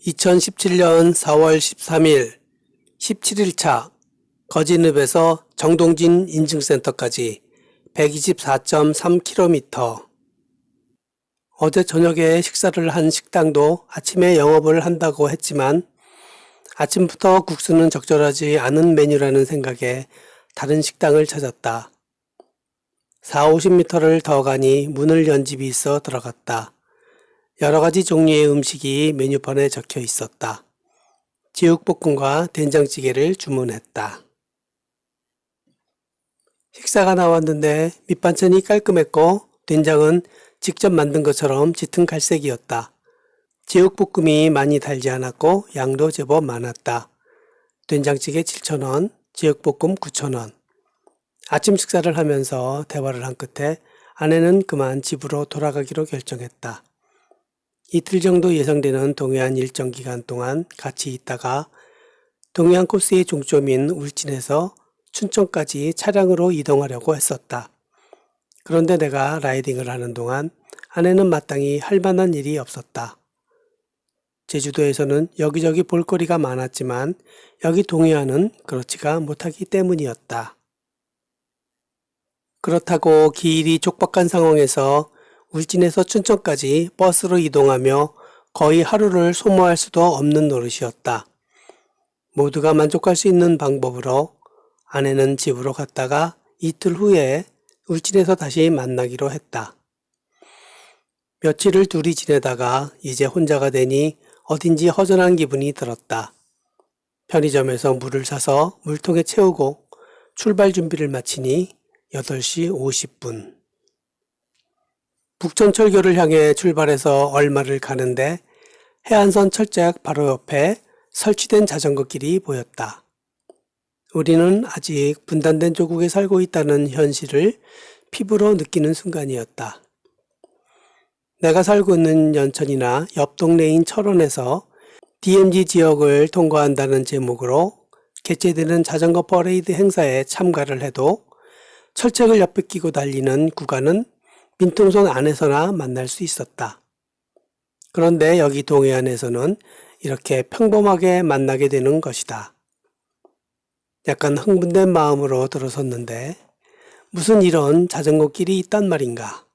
2017년 4월 13일 17일차 거진읍에서 정동진 인증센터까지 124.3km. 어제 저녁에 식사를 한 식당도 아침에 영업을 한다고 했지만 아침부터 국수는 적절하지 않은 메뉴라는 생각에 다른 식당을 찾았다. 4, 50m를 더 가니 문을 연 집이 있어 들어갔다. 여러 가지 종류의 음식이 메뉴판에 적혀 있었다. 제육볶음과 된장찌개를 주문했다. 식사가 나왔는데 밑반찬이 깔끔했고 된장은 직접 만든 것처럼 짙은 갈색이었다. 제육볶음이 많이 달지 않았고 양도 제법 많았다. 된장찌개 7,000원, 제육볶음 9,000원. 아침 식사를 하면서 대화를 한 끝에 아내는 그만 집으로 돌아가기로 결정했다. 이틀 정도 예상되는 동해안 일정 기간 동안 같이 있다가 동해안 코스의 종점인 울진에서 춘천까지 차량으로 이동하려고 했었다. 그런데 내가 라이딩을 하는 동안 아내는 마땅히 할 만한 일이 없었다. 제주도에서는 여기저기 볼거리가 많았지만 여기 동해안은 그렇지가 못하기 때문이었다. 그렇다고 길이 촉박한 상황에서 울진에서 춘천까지 버스로 이동하며 거의 하루를 소모할 수도 없는 노릇이었다. 모두가 만족할 수 있는 방법으로 아내는 집으로 갔다가 이틀 후에 울진에서 다시 만나기로 했다. 며칠을 둘이 지내다가 이제 혼자가 되니 어딘지 허전한 기분이 들었다. 편의점에서 물을 사서 물통에 채우고 출발 준비를 마치니 8시 50분. 북천철교를 향해 출발해서 얼마를 가는데 해안선 철책 바로 옆에 설치된 자전거 길이 보였다. 우리는 아직 분단된 조국에 살고 있다는 현실을 피부로 느끼는 순간이었다. 내가 살고 있는 연천이나 옆 동네인 철원에서 DMZ 지역을 통과한다는 제목으로 개최되는 자전거 퍼레이드 행사에 참가를 해도 철책을 옆에 끼고 달리는 구간은 민통선 안에서나 만날 수 있었다. 그런데 여기 동해안에서는 이렇게 평범하게 만나게 되는 것이다. 약간 흥분된 마음으로 들어섰는데 무슨 이런 자전거 길이 있단 말인가.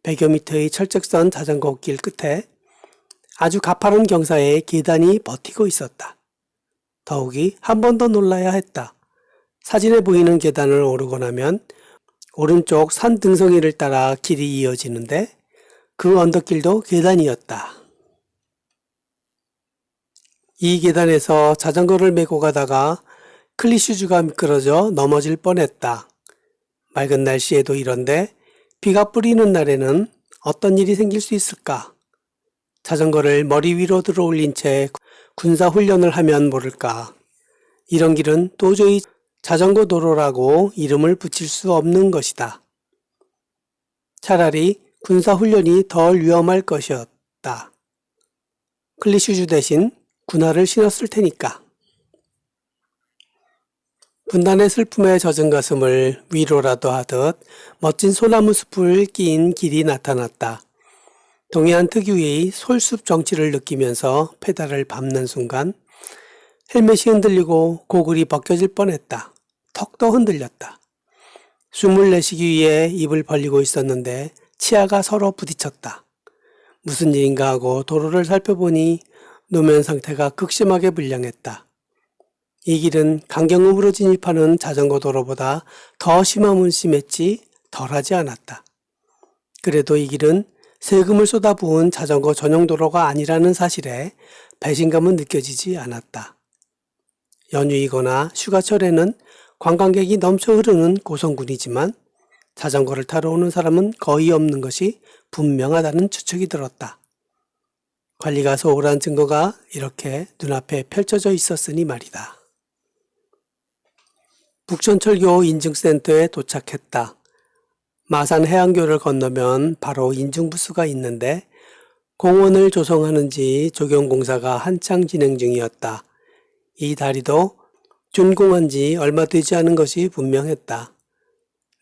100여 미터의 철책선 자전거 길 끝에 아주 가파른 경사의 계단이 버티고 있었다. 더욱이 한 번 더 놀라야 했다. 사진에 보이는 계단을 오르고 나면 오른쪽 산 등성이를 따라 길이 이어지는데 그 언덕길도 계단이었다. 이 계단에서 자전거를 메고 가다가 클리슈즈가 미끄러져 넘어질 뻔했다. 맑은 날씨에도 이런데 비가 뿌리는 날에는 어떤 일이 생길 수 있을까? 자전거를 머리 위로 들어 올린 채 군사 훈련을 하면 모를까? 이런 길은 도저히 자전거 도로라고 이름을 붙일 수 없는 것이다. 차라리 군사훈련이 덜 위험할 것이었다. 클리슈즈 대신 군화를 신었을 테니까. 분단의 슬픔에 젖은 가슴을 위로라도 하듯 멋진 소나무 숲을 끼인 길이 나타났다. 동해안 특유의 솔숲 정취를 느끼면서 페달을 밟는 순간 헬멧이 흔들리고 고글이 벗겨질 뻔했다. 턱도 흔들렸다. 숨을 내쉬기 위해 입을 벌리고 있었는데 치아가 서로 부딪혔다. 무슨 일인가 하고 도로를 살펴보니 노면 상태가 극심하게 불량했다. 이 길은 강경읍으로 진입하는 자전거 도로보다 더 심함은 심했지 덜하지 않았다. 그래도 이 길은 세금을 쏟아부은 자전거 전용 도로가 아니라는 사실에 배신감은 느껴지지 않았다. 연휴이거나 휴가철에는 관광객이 넘쳐 흐르는 고성군이지만 자전거를 타러 오는 사람은 거의 없는 것이 분명하다는 추측이 들었다. 관리가 소홀한 증거가 이렇게 눈앞에 펼쳐져 있었으니 말이다. 북천철교 인증센터에 도착했다. 마산 해안교를 건너면 바로 인증부스가 있는데 공원을 조성하는지 조경공사가 한창 진행 중이었다. 이 다리도 준공한 지 얼마 되지 않은 것이 분명했다.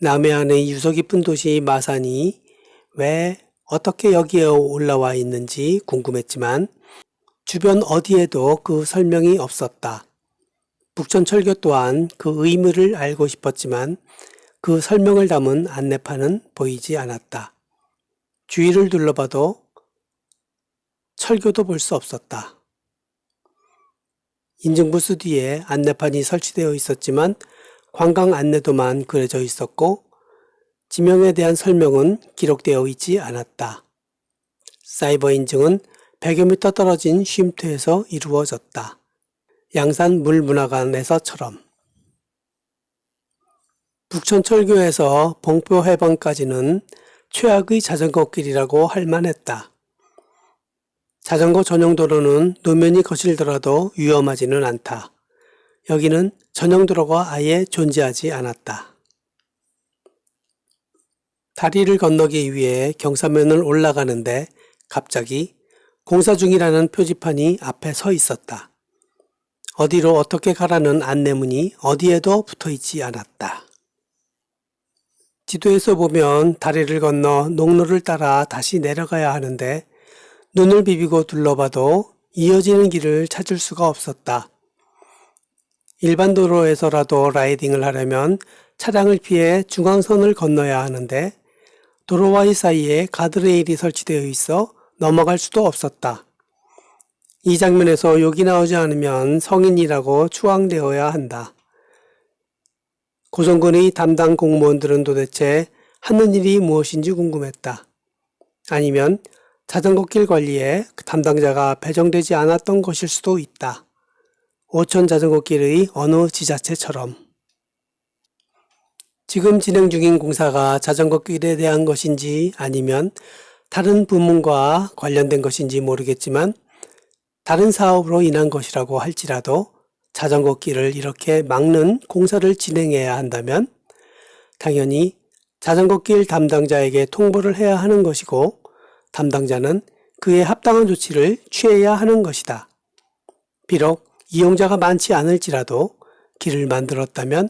남해안의 유서 깊은 도시 마산이 왜 어떻게 여기에 올라와 있는지 궁금했지만 주변 어디에도 그 설명이 없었다. 북촌철교 또한 그 의미를 알고 싶었지만 그 설명을 담은 안내판은 보이지 않았다. 주위를 둘러봐도 철교도 볼 수 없었다. 인증부스 뒤에 안내판이 설치되어 있었지만 관광 안내도만 그려져 있었고 지명에 대한 설명은 기록되어 있지 않았다. 사이버 인증은 100여 미터 떨어진 쉼터에서 이루어졌다. 양산 물문화관에서처럼. 북촌철교에서 봉포해변까지는 최악의 자전거 길이라고 할 만했다. 자전거 전용 도로는 노면이 거칠더라도 위험하지는 않다. 여기는 전용 도로가 아예 존재하지 않았다. 다리를 건너기 위해 경사면을 올라가는데 갑자기 공사 중이라는 표지판이 앞에 서 있었다. 어디로 어떻게 가라는 안내문이 어디에도 붙어 있지 않았다. 지도에서 보면 다리를 건너 농로를 따라 다시 내려가야 하는데 눈을 비비고 둘러봐도 이어지는 길을 찾을 수가 없었다. 일반 도로에서라도 라이딩을 하려면 차량을 피해 중앙선을 건너야 하는데 도로와 이 사이에 가드레일이 설치되어 있어 넘어갈 수도 없었다. 이 장면에서 욕이 나오지 않으면 성인이라고 추앙되어야 한다. 고성군의 담당 공무원들은 도대체 하는 일이 무엇인지 궁금했다. 아니면 자전거길 관리에 담당자가 배정되지 않았던 것일 수도 있다. 오천 자전거길의 어느 지자체처럼. 지금 진행 중인 공사가 자전거길에 대한 것인지 아니면 다른 부문과 관련된 것인지 모르겠지만 다른 사업으로 인한 것이라고 할지라도 자전거길을 이렇게 막는 공사를 진행해야 한다면 당연히 자전거길 담당자에게 통보를 해야 하는 것이고 담당자는 그에 합당한 조치를 취해야 하는 것이다. 비록 이용자가 많지 않을지라도 길을 만들었다면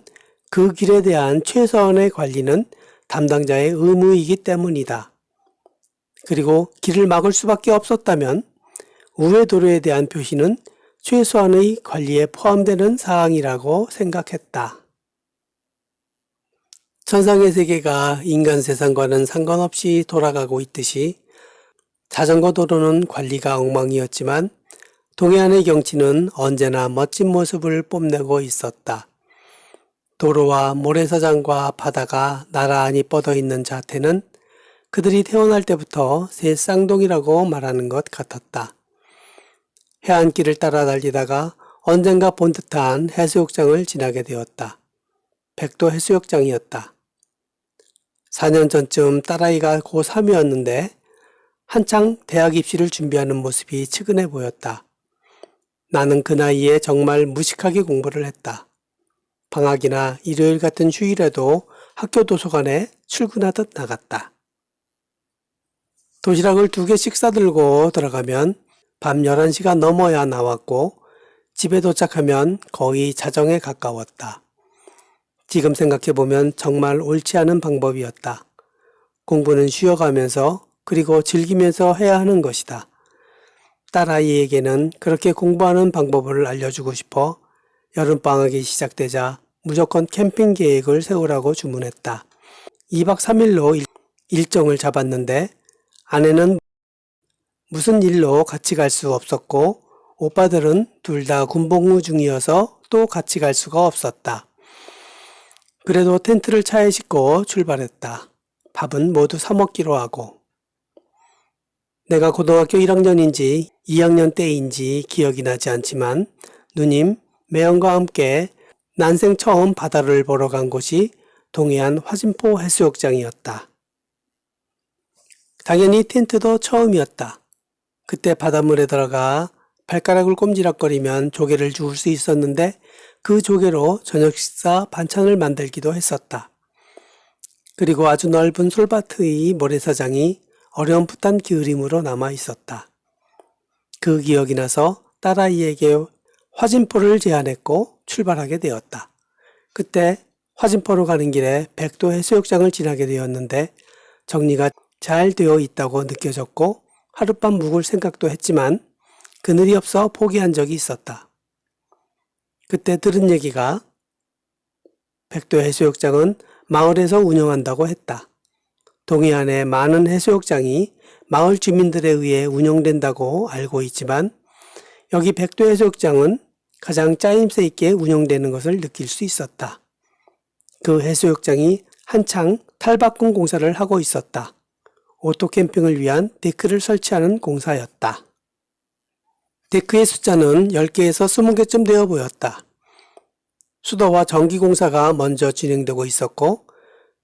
그 길에 대한 최소한의 관리는 담당자의 의무이기 때문이다. 그리고 길을 막을 수밖에 없었다면 우회 도로에 대한 표시는 최소한의 관리에 포함되는 사항이라고 생각했다. 천상의 세계가 인간 세상과는 상관없이 돌아가고 있듯이 자전거 도로는 관리가 엉망이었지만 동해안의 경치는 언제나 멋진 모습을 뽐내고 있었다. 도로와 모래사장과 바다가 나란히 뻗어 있는 자태는 그들이 태어날 때부터 새 쌍둥이라고 말하는 것 같았다. 해안길을 따라 달리다가 언젠가 본 듯한 해수욕장을 지나게 되었다. 백도 해수욕장이었다. 4년 전쯤 딸아이가 고3이었는데 한창 대학 입시를 준비하는 모습이 측은해 보였다. 나는 그 나이에 정말 무식하게 공부를 했다. 방학이나 일요일 같은 휴일에도 학교 도서관에 출근하듯 나갔다. 도시락을 2개씩 싸들고 들어가면 밤 11시가 넘어야 나왔고 집에 도착하면 거의 자정에 가까웠다. 지금 생각해보면 정말 옳지 않은 방법이었다. 공부는 쉬어가면서 그리고 즐기면서 해야 하는 것이다. 딸아이에게는 그렇게 공부하는 방법을 알려주고 싶어 여름방학이 시작되자 무조건 캠핑 계획을 세우라고 주문했다. 2박 3일로 일정을 잡았는데 아내는 무슨 일로 같이 갈 수 없었고 오빠들은 둘 다 군복무 중이어서 또 같이 갈 수가 없었다. 그래도 텐트를 차에 싣고 출발했다. 밥은 모두 사 먹기로 하고. 내가 고등학교 1학년인지 2학년 때인지 기억이 나지 않지만 누님, 매형과 함께 난생 처음 바다를 보러 간 곳이 동해안 화진포 해수욕장이었다. 당연히 텐트도 처음이었다. 그때 바닷물에 들어가 발가락을 꼼지락거리면 조개를 주울 수 있었는데 그 조개로 저녁 식사 반찬을 만들기도 했었다. 그리고 아주 넓은 솔밭의 모래사장이 어렴풋한 그림으로 남아 있었다. 그 기억이 나서 딸아이에게 화진포를 제안했고 출발하게 되었다. 그때 화진포로 가는 길에 백도 해수욕장을 지나게 되었는데 정리가 잘 되어 있다고 느껴졌고 하룻밤 묵을 생각도 했지만 그늘이 없어 포기한 적이 있었다. 그때 들은 얘기가 백도 해수욕장은 마을에서 운영한다고 했다. 동해안의 많은 해수욕장이 마을 주민들에 의해 운영된다고 알고 있지만 여기 백도 해수욕장은 가장 짜임새 있게 운영되는 것을 느낄 수 있었다. 그 해수욕장이 한창 탈바꿈 공사를 하고 있었다. 오토캠핑을 위한 데크를 설치하는 공사였다. 데크의 숫자는 10개에서 20개쯤 되어 보였다. 수도와 전기 공사가 먼저 진행되고 있었고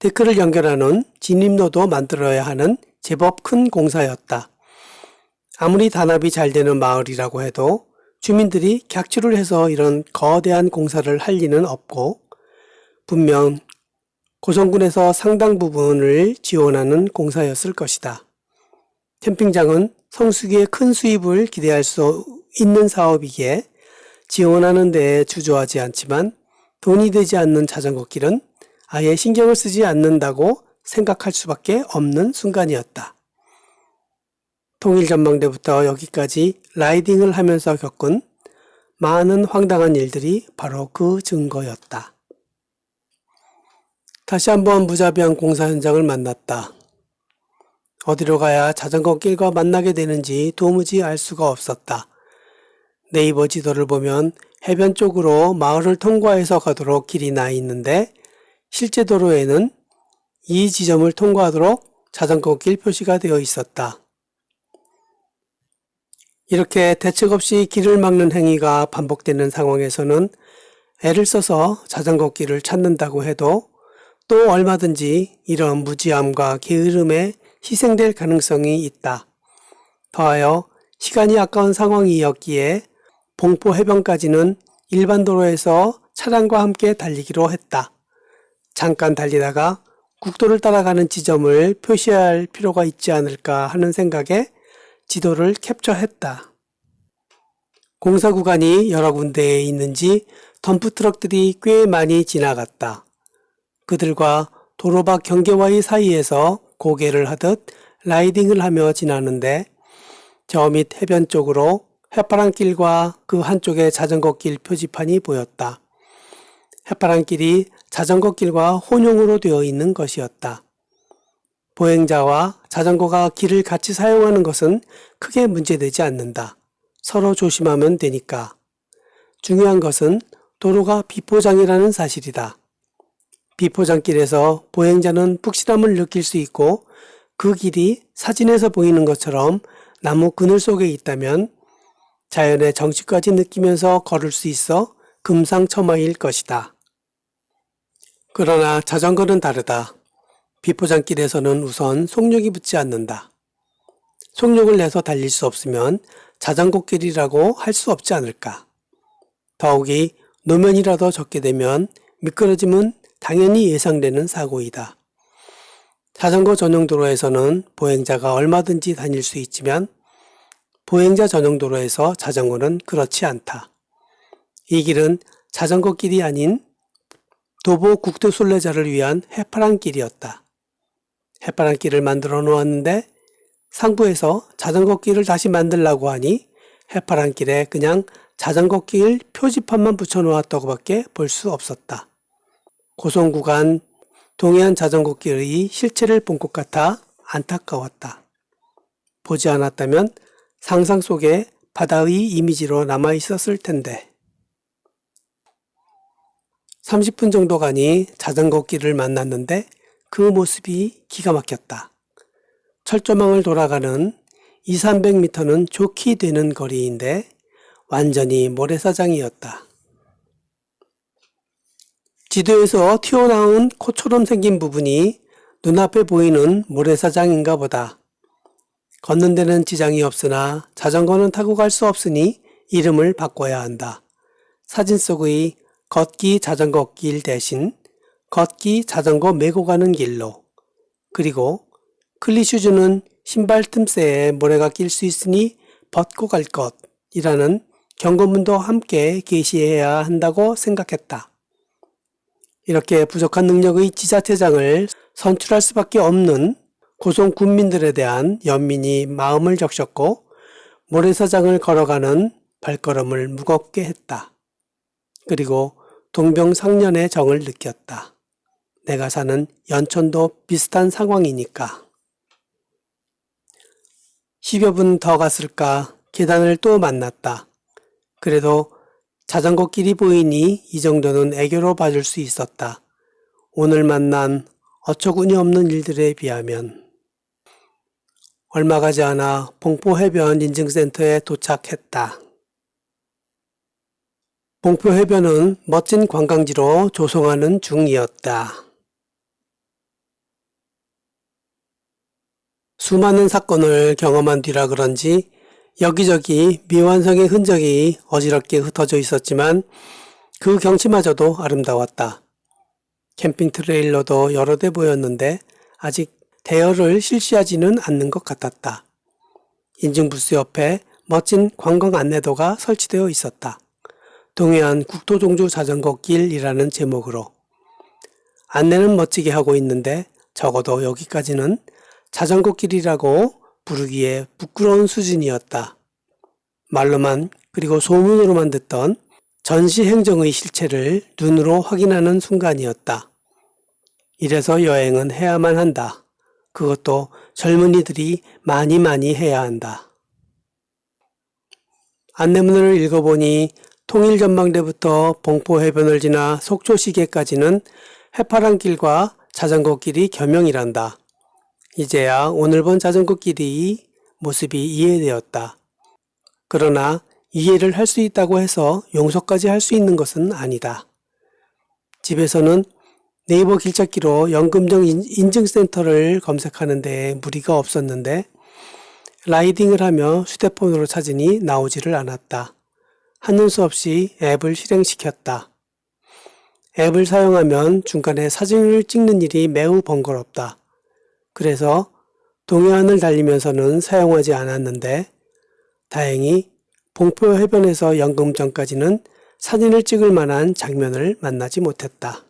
데크를 연결하는 진입로도 만들어야 하는 제법 큰 공사였다. 아무리 단합이 잘 되는 마을이라고 해도 주민들이 객출을 해서 이런 거대한 공사를 할 리는 없고 분명 고성군에서 상당 부분을 지원하는 공사였을 것이다. 캠핑장은 성수기에 큰 수입을 기대할 수 있는 사업이기에 지원하는 데에 주저하지 않지만 돈이 되지 않는 자전거 길은 아예 신경을 쓰지 않는다고 생각할 수밖에 없는 순간이었다. 통일전망대부터 여기까지 라이딩을 하면서 겪은 많은 황당한 일들이 바로 그 증거였다. 다시 한번 무자비한 공사 현장을 만났다. 어디로 가야 자전거 길과 만나게 되는지 도무지 알 수가 없었다. 네이버 지도를 보면 해변 쪽으로 마을을 통과해서 가도록 길이 나 있는데 실제 도로에는 이 지점을 통과하도록 자전거 길 표시가 되어 있었다. 이렇게 대책 없이 길을 막는 행위가 반복되는 상황에서는 애를 써서 자전거 길을 찾는다고 해도 또 얼마든지 이런 무지함과 게으름에 희생될 가능성이 있다. 더하여 시간이 아까운 상황이었기에 봉포 해변까지는 일반 도로에서 차량과 함께 달리기로 했다. 잠깐 달리다가 국도를 따라가는 지점을 표시할 필요가 있지 않을까 하는 생각에 지도를 캡처했다. 공사 구간이 여러 군데에 있는지 덤프트럭들이 꽤 많이 지나갔다. 그들과 도로밖 경계와의 사이에서 고개를 하듯 라이딩을 하며 지나는데 저 밑 해변 쪽으로 해파랑길과 그 한쪽에 자전거길 표지판이 보였다. 해파랑길이 자전거길과 혼용으로 되어 있는 것이었다. 보행자와 자전거가 길을 같이 사용하는 것은 크게 문제되지 않는다. 서로 조심하면 되니까. 중요한 것은 도로가 비포장이라는 사실이다. 비포장길에서 보행자는 푹실함을 느낄 수 있고 그 길이 사진에서 보이는 것처럼 나무 그늘 속에 있다면 자연의 정취까지 느끼면서 걸을 수 있어 금상첨화일 것이다. 그러나 자전거는 다르다. 비포장길에서는 우선 속력이 붙지 않는다. 속력을 내서 달릴 수 없으면 자전거길이라고 할 수 없지 않을까. 더욱이 노면이라도 적게 되면 미끄러짐은 당연히 예상되는 사고이다. 자전거 전용 도로에서는 보행자가 얼마든지 다닐 수 있지만 보행자 전용 도로에서 자전거는 그렇지 않다. 이 길은 자전거 길이 아닌 도보 국도 순례자를 위한 해파랑길이었다. 해파랑길을 만들어 놓았는데 상부에서 자전거 길을 다시 만들라고 하니 해파랑길에 그냥 자전거 길 표지판만 붙여 놓았다고 밖에 볼 수 없었다. 고성 구간 동해안 자전거 길의 실체를 본 것 같아 안타까웠다. 보지 않았다면 상상 속에 바다의 이미지로 남아 있었을 텐데. 30분 정도 가니 자전거 길을 만났는데 그 모습이 기가 막혔다. 철조망을 돌아가는 200~300m는 좋게 되는 거리인데 완전히 모래사장이었다. 지도에서 튀어나온 코처럼 생긴 부분이 눈앞에 보이는 모래사장인가 보다. 걷는 데는 지장이 없으나 자전거는 타고 갈 수 없으니 이름을 바꿔야 한다. 사진 속의 걷기 자전거 길 대신 걷기 자전거 메고 가는 길로, 그리고 클리슈즈는 신발 틈새에 모래가 낄 수 있으니 벗고 갈 것이라는 경고문도 함께 게시해야 한다고 생각했다. 이렇게 부족한 능력의 지자체장을 선출할 수밖에 없는 고성 군민들에 대한 연민이 마음을 적셨고 모래사장을 걸어가는 발걸음을 무겁게 했다. 그리고 동병상련의 정을 느꼈다. 내가 사는 연천도 비슷한 상황이니까. 10여 분 더 갔을까 계단을 또 만났다. 그래도 자전거 길이 보이니 이 정도는 애교로 봐줄 수 있었다. 오늘 만난 어처구니 없는 일들에 비하면. 얼마 가지 않아 봉포해변 인증센터에 도착했다. 봉포해변은 멋진 관광지로 조성하는 중이었다. 수많은 사건을 경험한 뒤라 그런지 여기저기 미완성의 흔적이 어지럽게 흩어져 있었지만 그 경치마저도 아름다웠다. 캠핑 트레일러도 여러 대 보였는데 아직 대여를 실시하지는 않는 것 같았다. 인증부스 옆에 멋진 관광 안내도가 설치되어 있었다. 동해안 국토종주 자전거길이라는 제목으로. 안내는 멋지게 하고 있는데 적어도 여기까지는 자전거길이라고 부르기에 부끄러운 수준이었다. 말로만 그리고 소문으로만 듣던 전시행정의 실체를 눈으로 확인하는 순간이었다. 이래서 여행은 해야만 한다. 그것도 젊은이들이 많이 해야 한다. 안내문을 읽어보니 통일전망대부터 봉포해변을 지나 속초시계까지는 해파랑길과 자전거길이 겸용이란다. 이제야 오늘 본 자전거길이 모습이 이해되었다. 그러나 이해를 할 수 있다고 해서 용서까지 할 수 있는 것은 아니다. 집에서는 네이버 길찾기로 연금정 인증센터를 검색하는 데 무리가 없었는데 라이딩을 하며 휴대폰으로 찾으니 나오지를 않았다. 한눈 수 없이 앱을 실행시켰다. 앱을 사용하면 중간에 사진을 찍는 일이 매우 번거롭다. 그래서 동해안을 달리면서는 사용하지 않았는데 다행히 봉포해변에서 연금정까지는 사진을 찍을 만한 장면을 만나지 못했다.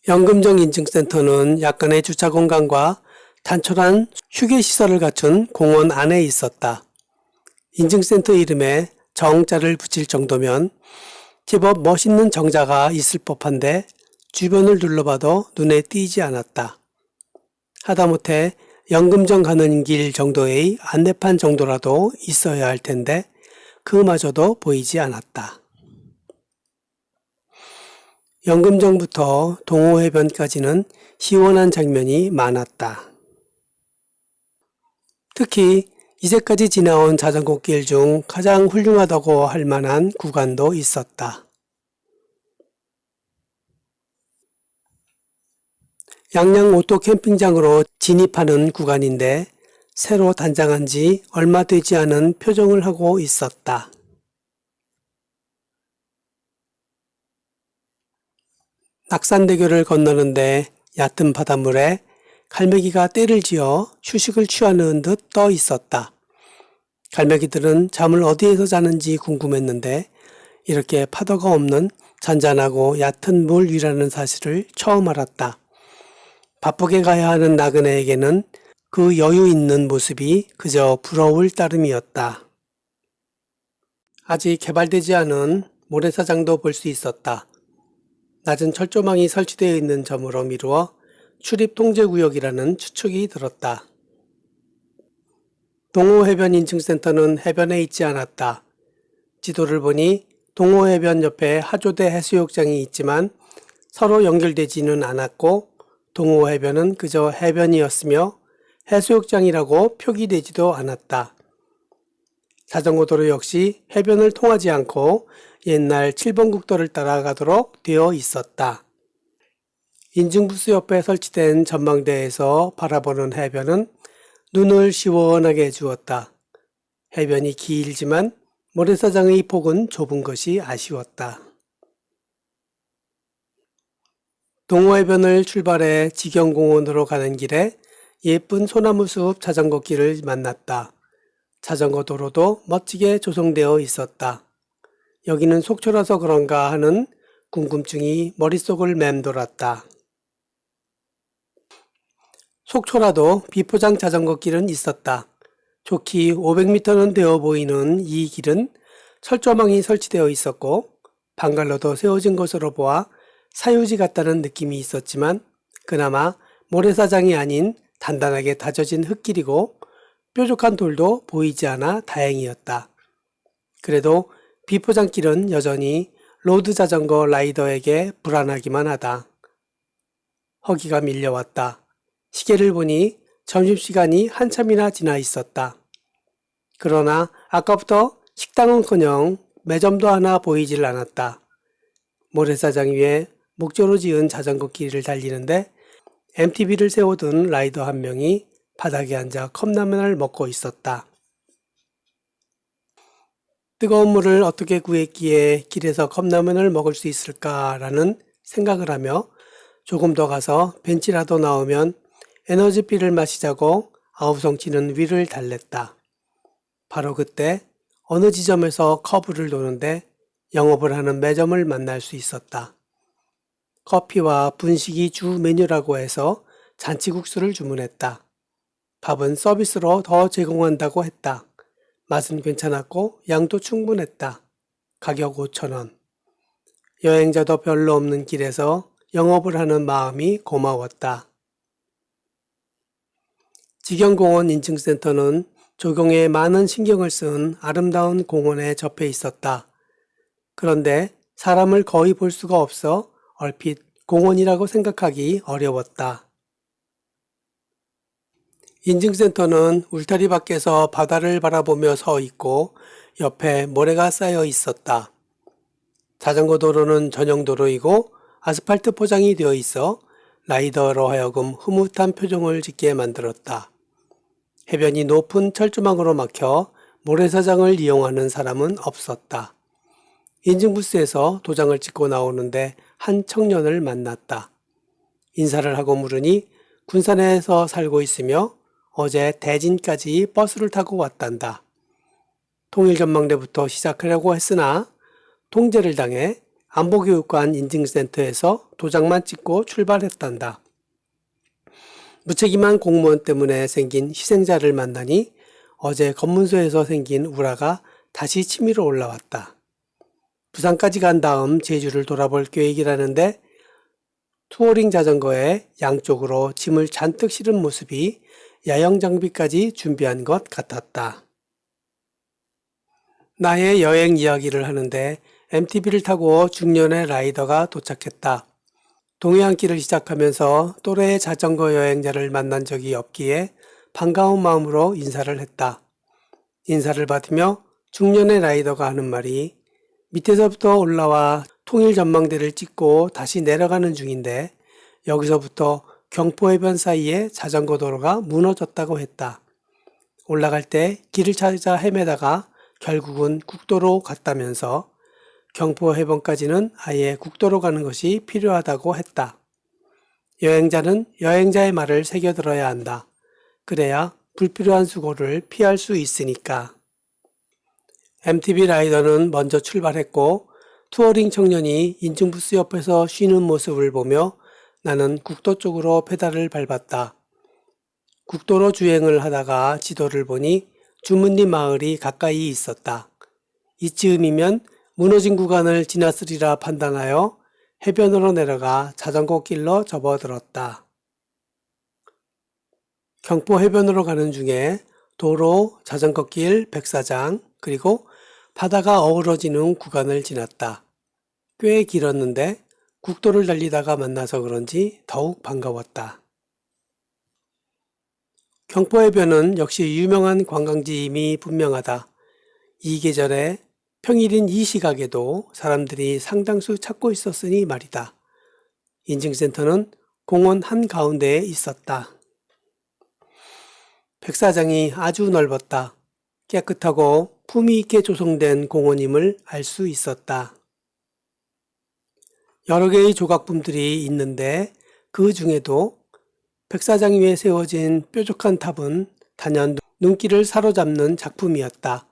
연금정 인증센터는 약간의 주차 공간과 단촐한 휴게시설을 갖춘 공원 안에 있었다. 인증센터 이름에 정자를 붙일 정도면 제법 멋있는 정자가 있을 법한데 주변을 둘러봐도 눈에 띄지 않았다. 하다못해 연금정 가는 길 정도의 안내판 정도라도 있어야 할 텐데 그마저도 보이지 않았다. 연금정부터 동호해변까지는 시원한 장면이 많았다. 특히 이제까지 지나온 자전거길 중 가장 훌륭하다고 할 만한 구간도 있었다. 양양 오토 캠핑장으로 진입하는 구간인데 새로 단장한 지 얼마 되지 않은 표정을 하고 있었다. 낙산대교를 건너는데 얕은 바닷물에 갈매기가 떼를 지어 휴식을 취하는 듯 떠 있었다. 갈매기들은 잠을 어디에서 자는지 궁금했는데 이렇게 파도가 없는 잔잔하고 얕은 물 위라는 사실을 처음 알았다. 바쁘게 가야 하는 나그네에게는 그 여유 있는 모습이 그저 부러울 따름이었다. 아직 개발되지 않은 모래사장도 볼 수 있었다. 낮은 철조망이 설치되어 있는 점으로 미루어 출입통제구역이라는 추측이 들었다. 동호해변 인증센터는 해변에 있지 않았다. 지도를 보니 동호해변 옆에 하조대 해수욕장이 있지만 서로 연결되지는 않았고 동호해변은 그저 해변이었으며 해수욕장이라고 표기되지도 않았다. 자전거도로 역시 해변을 통하지 않고 옛날 7번 국도를 따라가도록 되어 있었다. 인증부스 옆에 설치된 전망대에서 바라보는 해변은 눈을 시원하게 해주었다. 해변이 길지만 모래사장의 폭은 좁은 것이 아쉬웠다. 동호해변을 출발해 직영공원으로 가는 길에 예쁜 소나무숲 자전거길을 만났다. 자전거 도로도 멋지게 조성되어 있었다. 여기는 속초라서 그런가 하는 궁금증이 머릿속을 맴돌았다. 속초라도 비포장 자전거길은 있었다. 좋기 500m는 되어 보이는 이 길은 철조망이 설치되어 있었고 방갈로도 세워진 것으로 보아 사유지 같다는 느낌이 있었지만 그나마 모래사장이 아닌 단단하게 다져진 흙길이고 뾰족한 돌도 보이지 않아 다행이었다. 그래도 비포장길은 여전히 로드 자전거 라이더에게 불안하기만 하다. 허기가 밀려왔다. 시계를 보니 점심시간이 한참이나 지나 있었다. 그러나 아까부터 식당은커녕 매점도 하나 보이질 않았다. 모래사장 위에 목조로 지은 자전거 길을 달리는데 MTB를 세워둔 라이더 한 명이 바닥에 앉아 컵라면을 먹고 있었다. 뜨거운 물을 어떻게 구했기에 길에서 컵라면을 먹을 수 있을까라는 생각을 하며 조금 더 가서 벤치라도 나오면 에너지피를 마시자고 아우성치는 위를 달랬다. 바로 그때 어느 지점에서 커브를 도는데 영업을 하는 매점을 만날 수 있었다. 커피와 분식이 주 메뉴라고 해서 잔치국수를 주문했다. 밥은 서비스로 더 제공한다고 했다. 맛은 괜찮았고 양도 충분했다. 가격 5,000원. 여행자도 별로 없는 길에서 영업을 하는 마음이 고마웠다. 직영공원 인증센터는 조경에 많은 신경을 쓴 아름다운 공원에 접해 있었다. 그런데 사람을 거의 볼 수가 없어 얼핏 공원이라고 생각하기 어려웠다. 인증센터는 울타리 밖에서 바다를 바라보며 서 있고 옆에 모래가 쌓여 있었다. 자전거 도로는 전용 도로이고 아스팔트 포장이 되어 있어 라이더로 하여금 흐뭇한 표정을 짓게 만들었다. 해변이 높은 철조망으로 막혀 모래사장을 이용하는 사람은 없었다. 인증부스에서 도장을 찍고 나오는데 한 청년을 만났다. 인사를 하고 물으니 군산에서 살고 있으며 어제 대진까지 버스를 타고 왔단다. 통일전망대부터 시작하려고 했으나 통제를 당해 안보교육관 인증센터에서 도장만 찍고 출발했단다. 무책임한 공무원 때문에 생긴 희생자를 만나니 어제 검문소에서 생긴 우라가 다시 치밀어 올라왔다. 부산까지 간 다음 제주를 돌아볼 계획이라는데 투어링 자전거에 양쪽으로 짐을 잔뜩 실은 모습이 야영 장비까지 준비한 것 같았다. 나의 여행 이야기를 하는데 MTB를 타고 중년의 라이더가 도착했다. 동해안길을 시작하면서 또래의 자전거 여행자를 만난 적이 없기에 반가운 마음으로 인사를 했다. 인사를 받으며 중년의 라이더가 하는 말이 밑에서부터 올라와 통일전망대를 찍고 다시 내려가는 중인데 여기서부터 경포해변 사이에 자전거 도로가 무너졌다고 했다. 올라갈 때 길을 찾아 헤매다가 결국은 국도로 갔다면서 경포해변까지는 아예 국도로 가는 것이 필요하다고 했다. 여행자는 여행자의 말을 새겨들어야 한다. 그래야 불필요한 수고를 피할 수 있으니까. MTB 라이더는 먼저 출발했고 투어링 청년이 인증부스 옆에서 쉬는 모습을 보며 나는 국도 쪽으로 페달을 밟았다. 국도로 주행을 하다가 지도를 보니 주문리 마을이 가까이 있었다. 이쯤이면 무너진 구간을 지났으리라 판단하여 해변으로 내려가 자전거 길로 접어들었다. 경포 해변으로 가는 중에 도로, 자전거길, 백사장, 그리고 바다가 어우러지는 구간을 지났다. 꽤 길었는데 국도를 달리다가 만나서 그런지 더욱 반가웠다. 경포해변은 역시 유명한 관광지임이 분명하다. 이 계절에 평일인 이 시각에도 사람들이 상당수 찾고 있었으니 말이다. 인증센터는 공원 한가운데에 있었다. 백사장이 아주 넓었다. 깨끗하고 품위 있게 조성된 공원임을 알 수 있었다. 여러 개의 조각품들이 있는데 그 중에도 백사장 위에 세워진 뾰족한 탑은 단연 눈길을 사로잡는 작품이었다.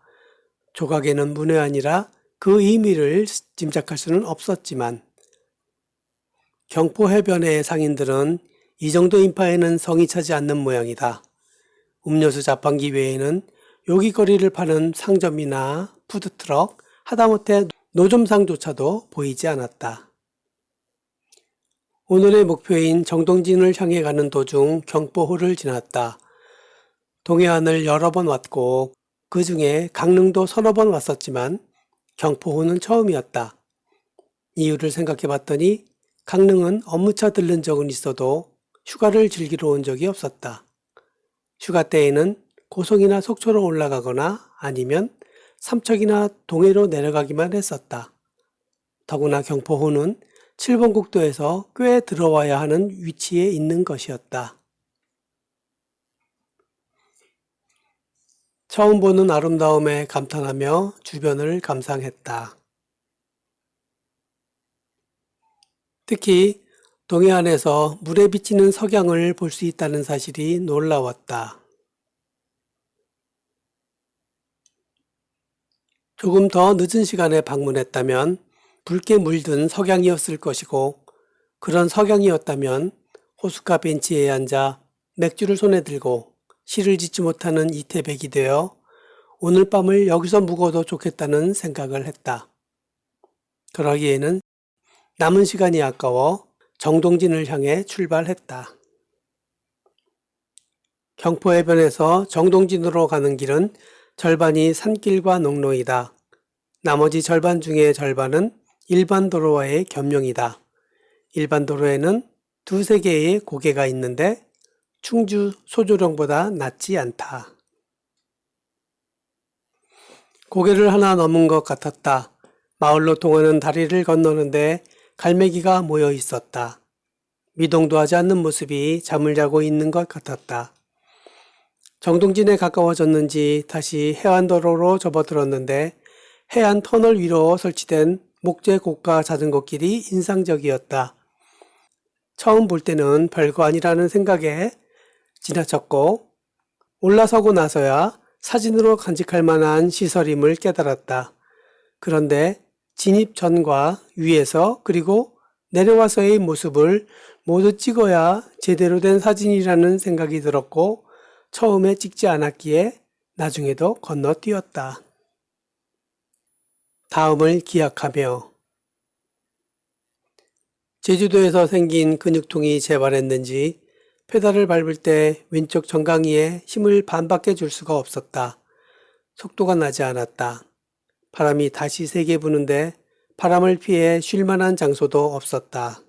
조각에는 문외한이라 그 의미를 짐작할 수는 없었지만 경포 해변의 상인들은 이 정도 인파에는 성이 차지 않는 모양이다. 음료수 자판기 외에는 요깃거리를 파는 상점이나 푸드트럭, 하다못해 노점상조차도 보이지 않았다. 오늘의 목표인 정동진을 향해 가는 도중 경포호를 지났다. 동해안을 여러 번 왔고 그 중에 강릉도 서너 번 왔었지만 경포호는 처음이었다. 이유를 생각해 봤더니 강릉은 업무차 들른 적은 있어도 휴가를 즐기러 온 적이 없었다. 휴가 때에는 고성이나 속초로 올라가거나 아니면 삼척이나 동해로 내려가기만 했었다. 더구나 경포호는 7번 국도에서 꽤 들어와야 하는 위치에 있는 것이었다. 처음 보는 아름다움에 감탄하며 주변을 감상했다. 특히 동해안에서 물에 비치는 석양을 볼 수 있다는 사실이 놀라웠다. 조금 더 늦은 시간에 방문했다면 붉게 물든 석양이었을 것이고 그런 석양이었다면 호숫가 벤치에 앉아 맥주를 손에 들고 시를 짓지 못하는 이태백이 되어 오늘 밤을 여기서 묵어도 좋겠다는 생각을 했다. 그러기에는 남은 시간이 아까워 정동진을 향해 출발했다. 경포해변에서 정동진으로 가는 길은 절반이 산길과 농로이다. 나머지 절반 중의 절반은 일반 도로와의 겸용이다. 일반 도로에는 두세 개의 고개가 있는데 충주 소조령보다 낫지 않다. 고개를 하나 넘은 것 같았다. 마을로 통하는 다리를 건너는데 갈매기가 모여 있었다. 미동도 하지 않는 모습이 잠을 자고 있는 것 같았다. 정동진에 가까워졌는지 다시 해안도로로 접어들었는데 해안 터널 위로 설치된 목재 고가 자전거 길이 인상적이었다. 처음 볼 때는 별거 아니라는 생각에 지나쳤고 올라서고 나서야 사진으로 간직할 만한 시설임을 깨달았다. 그런데 진입 전과 위에서 그리고 내려와서의 모습을 모두 찍어야 제대로 된 사진이라는 생각이 들었고 처음에 찍지 않았기에 나중에도 건너뛰었다. 다음을 기약하며 제주도에서 생긴 근육통이 재발했는지 페달을 밟을 때 왼쪽 정강이에 힘을 반밖에 줄 수가 없었다. 속도가 나지 않았다. 바람이 다시 세게 부는데 바람을 피해 쉴 만한 장소도 없었다.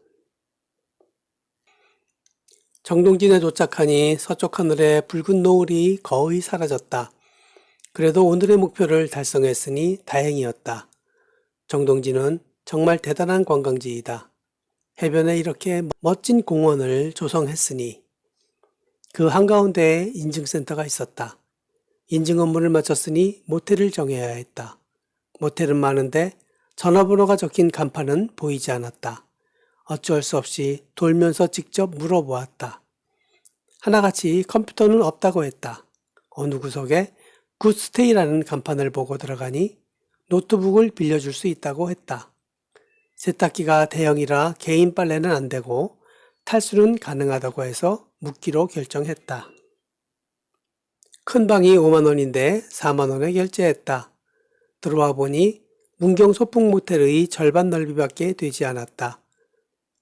정동진에 도착하니 서쪽 하늘에 붉은 노을이 거의 사라졌다. 그래도 오늘의 목표를 달성했으니 다행이었다. 정동진은 정말 대단한 관광지이다. 해변에 이렇게 멋진 공원을 조성했으니 그 한가운데에 인증센터가 있었다. 인증 업무를 마쳤으니 모텔을 정해야 했다. 모텔은 많은데 전화번호가 적힌 간판은 보이지 않았다. 어쩔 수 없이 돌면서 직접 물어보았다. 하나같이 컴퓨터는 없다고 했다. 어느 구석에 굿스테이라는 간판을 보고 들어가니 노트북을 빌려줄 수 있다고 했다. 세탁기가 대형이라 개인 빨래는 안 되고 탈수는 가능하다고 해서 묵기로 결정했다. 큰 방이 5만 원인데 4만 원에 결제했다. 들어와 보니 문경 소풍 모텔의 절반 넓이밖에 되지 않았다.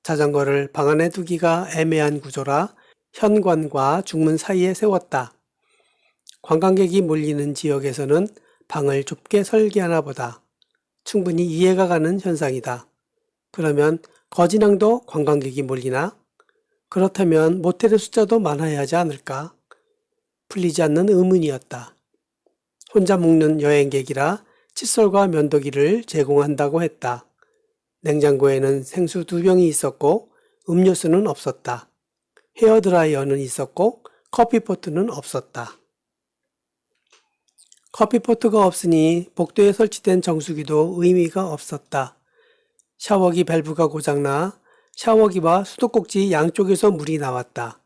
자전거를 방 안에 두기가 애매한 구조라 현관과 중문 사이에 세웠다. 관광객이 몰리는 지역에서는 방을 좁게 설계하나 보다. 충분히 이해가 가는 현상이다. 그러면 거진항도 관광객이 몰리나? 그렇다면 모텔의 숫자도 많아야 하지 않을까? 풀리지 않는 의문이었다. 혼자 묵는 여행객이라 칫솔과 면도기를 제공한다고 했다. 냉장고에는 생수 2병이 있었고 음료수는 없었다. 헤어드라이어는 있었고 커피포트는 없었다. 커피포트가 없으니 복도에 설치된 정수기도 의미가 없었다. 샤워기 밸브가 고장나 샤워기와 수도꼭지 양쪽에서 물이 나왔다.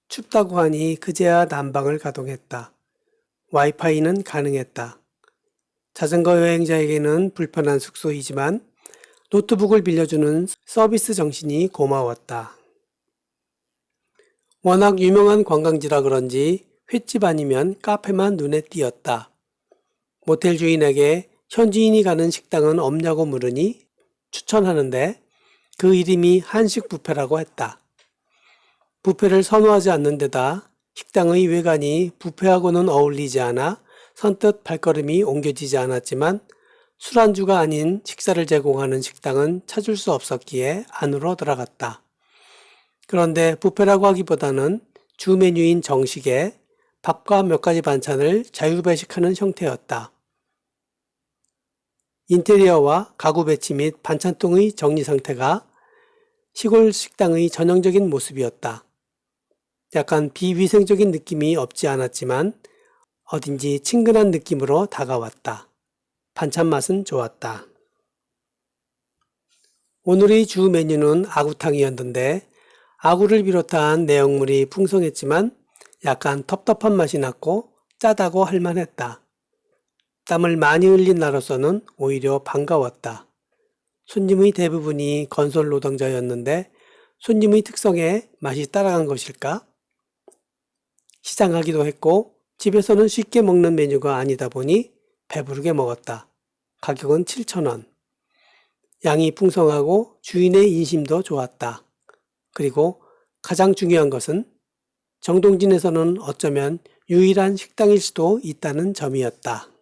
춥다고 하니 그제야 난방을 가동했다. 와이파이는 가능했다. 자전거 여행자에게는 불편한 숙소이지만 노트북을 빌려주는 서비스 정신이 고마웠다. 워낙 유명한 관광지라 그런지 횟집 아니면 카페만 눈에 띄었다. 모텔 주인에게 현지인이 가는 식당은 없냐고 물으니 추천하는데 그 이름이 한식 뷔페라고 했다. 뷔페를 선호하지 않는 데다 식당의 외관이 뷔페하고는 어울리지 않아 선뜻 발걸음이 옮겨지지 않았지만 술안주가 아닌 식사를 제공하는 식당은 찾을 수 없었기에 안으로 들어갔다. 그런데 뷔페라고 하기보다는 주 메뉴인 정식에 밥과 몇 가지 반찬을 자유배식하는 형태였다. 인테리어와 가구 배치 및 반찬통의 정리 상태가 시골 식당의 전형적인 모습이었다. 약간 비위생적인 느낌이 없지 않았지만 어딘지 친근한 느낌으로 다가왔다. 반찬 맛은 좋았다. 오늘의 주 메뉴는 아구탕이었는데 아구를 비롯한 내용물이 풍성했지만 약간 텁텁한 맛이 났고 짜다고 할 만했다. 땀을 많이 흘린 나로서는 오히려 반가웠다. 손님의 대부분이 건설 노동자였는데 손님의 특성에 맛이 따라간 것일까? 시장하기도 했고 집에서는 쉽게 먹는 메뉴가 아니다 보니 배부르게 먹었다. 가격은 7,000원. 양이 풍성하고 주인의 인심도 좋았다. 그리고 가장 중요한 것은 정동진에서는 어쩌면 유일한 식당일 수도 있다는 점이었다.